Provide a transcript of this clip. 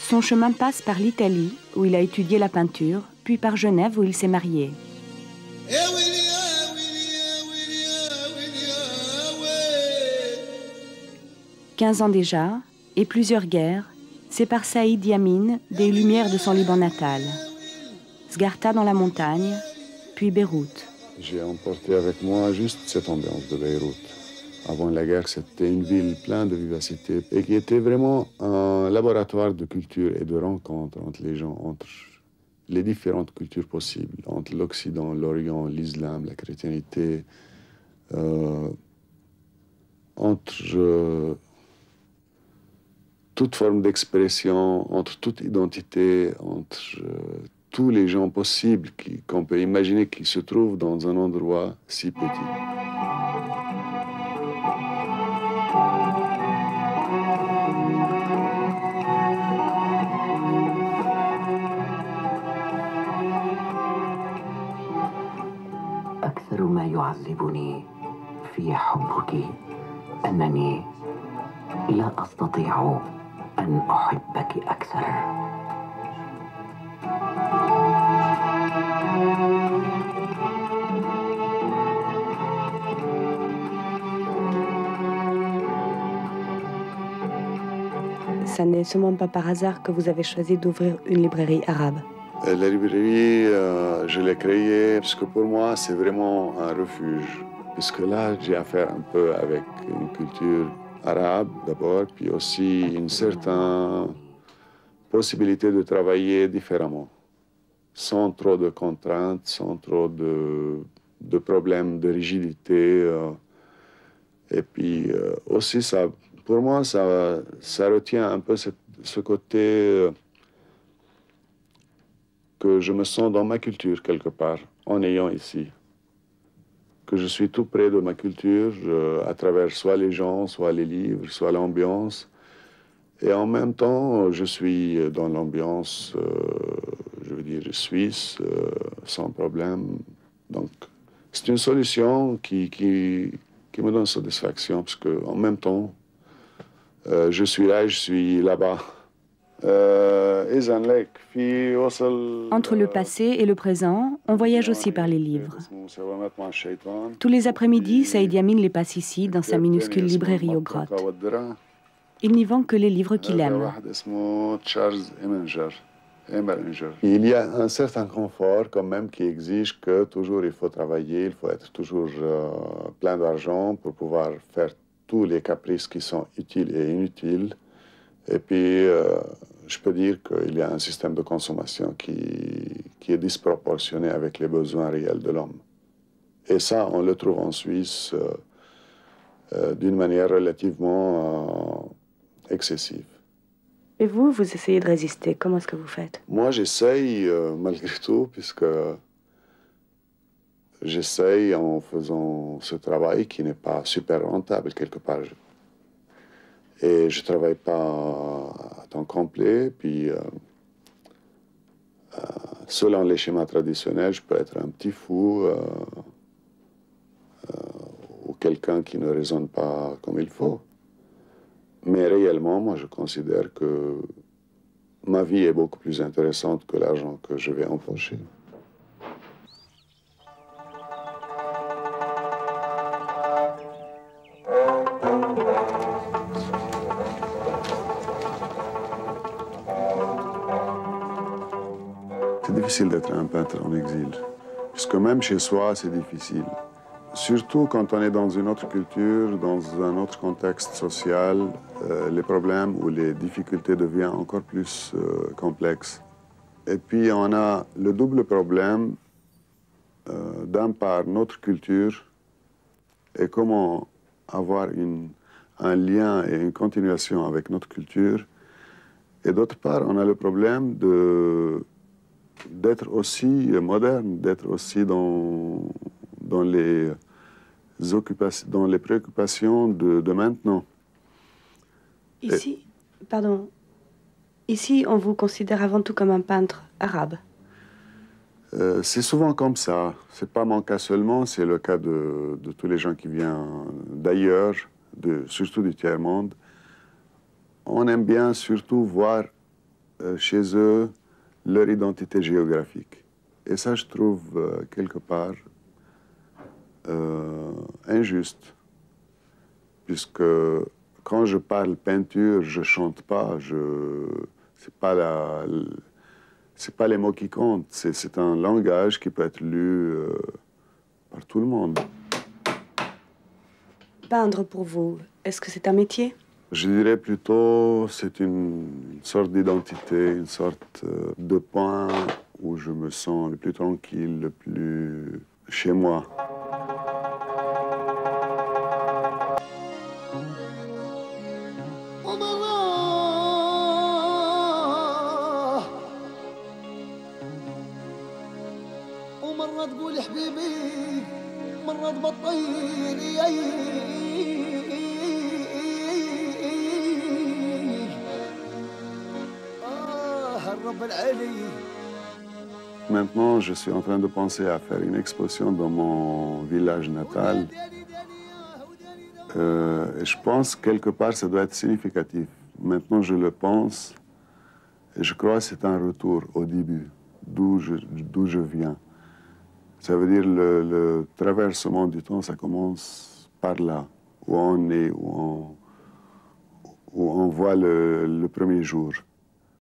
Son chemin passe par l'Italie, où il a étudié la peinture, puis par Genève, où il s'est marié. 15 ans déjà, et plusieurs guerres, séparent Saïd Yamin des lumières de son Liban natal. Sgharta dans la montagne, puis Beyrouth. J'ai emporté avec moi juste cette ambiance de Beyrouth. Avant la guerre, c'était une ville pleine de vivacité et qui était vraiment un laboratoire de culture et de rencontres entre les gens, entre les différentes cultures possibles, entre l'Occident, l'Orient, l'Islam, la chrétienté, entre toute forme d'expression, entre toute identité, entre tous les gens possibles qu'on peut imaginer qui se trouvent dans un endroit si petit. أكثر ما يعذبني في حبك أنني لا أستطيع أن أحبك أكثر. Ça n'est sûrement pas par hasard que vous avez choisi d'ouvrir une librairie arabe. La librairie, je l'ai créée parce que pour moi, c'est vraiment un refuge. Puisque là, j'ai affaire un peu avec une culture arabe d'abord, puis aussi une certaine possibilité de travailler différemment, sans trop de contraintes, sans trop de problèmes de rigidité. Et puis aussi, ça, pour moi, ça retient un peu ce côté que je me sens dans ma culture quelque part, en ayant ici. Que je suis tout près de ma culture, à travers soit les gens, soit les livres, soit l'ambiance. Et en même temps, je suis dans l'ambiance, je veux dire, suisse, sans problème. Donc, c'est une solution qui me donne satisfaction, parce qu'en même temps, je suis là et je suis là-bas. Entre le passé et le présent, on voyage aussi par les livres. Tous les après-midi, Saïd Yamin les passe ici, dans sa minuscule librairie aux grottes. Il n'y vend que les livres qu'il aime. Il y a un certain confort quand même qui exige que toujours il faut travailler, il faut être toujours plein d'argent pour pouvoir faire tous les caprices qui sont utiles et inutiles. Et puis, je peux dire qu'il y a un système de consommation qui est disproportionné avec les besoins réels de l'homme. Et ça, on le trouve en Suisse d'une manière relativement excessive. Et vous, vous essayez de résister. Comment est-ce que vous faites? Moi, j'essaye malgré tout, puisque j'essaye en faisant ce travail qui n'est pas super rentable quelque part. Et je ne travaille pas à temps complet, puis selon les schémas traditionnels, je peux être un petit fou ou quelqu'un qui ne raisonne pas comme il faut. Mais réellement, moi, je considère que ma vie est beaucoup plus intéressante que l'argent que je vais empocher. C'est difficile d'être un peintre en exil, puisque même chez soi, c'est difficile. Surtout quand on est dans une autre culture, dans un autre contexte social, les problèmes ou les difficultés deviennent encore plus complexes. Et puis on a le double problème, d'un part notre culture et comment avoir un lien et une continuation avec notre culture. Et d'autre part, on a le problème d'être aussi moderne, d'être aussi dans les préoccupations de maintenant. Ici, on vous considère avant tout comme un peintre arabe. C'est souvent comme ça. C'est pas mon cas seulement, c'est le cas de tous les gens qui viennent d'ailleurs, surtout du tiers-monde. On aime bien surtout voir chez eux leur identité géographique. Et ça, je trouve quelque part injuste, puisque quand je parle peinture, je chante pas, c'est pas les mots qui comptent, c'est un langage qui peut être lu par tout le monde. Peindre pour vous, est-ce que c'est un métier? Je dirais plutôt c'est une sorte d'identité, une sorte de point où je me sens le plus tranquille, le plus chez moi. Maintenant, je suis en train de penser à faire une exposition dans mon village natal. Et je pense quelque part ça doit être significatif. Maintenant, je le pense et je crois que c'est un retour au début, d'où je viens. Ça veut dire le traversement du temps, ça commence par là, où on est, où on voit le premier jour.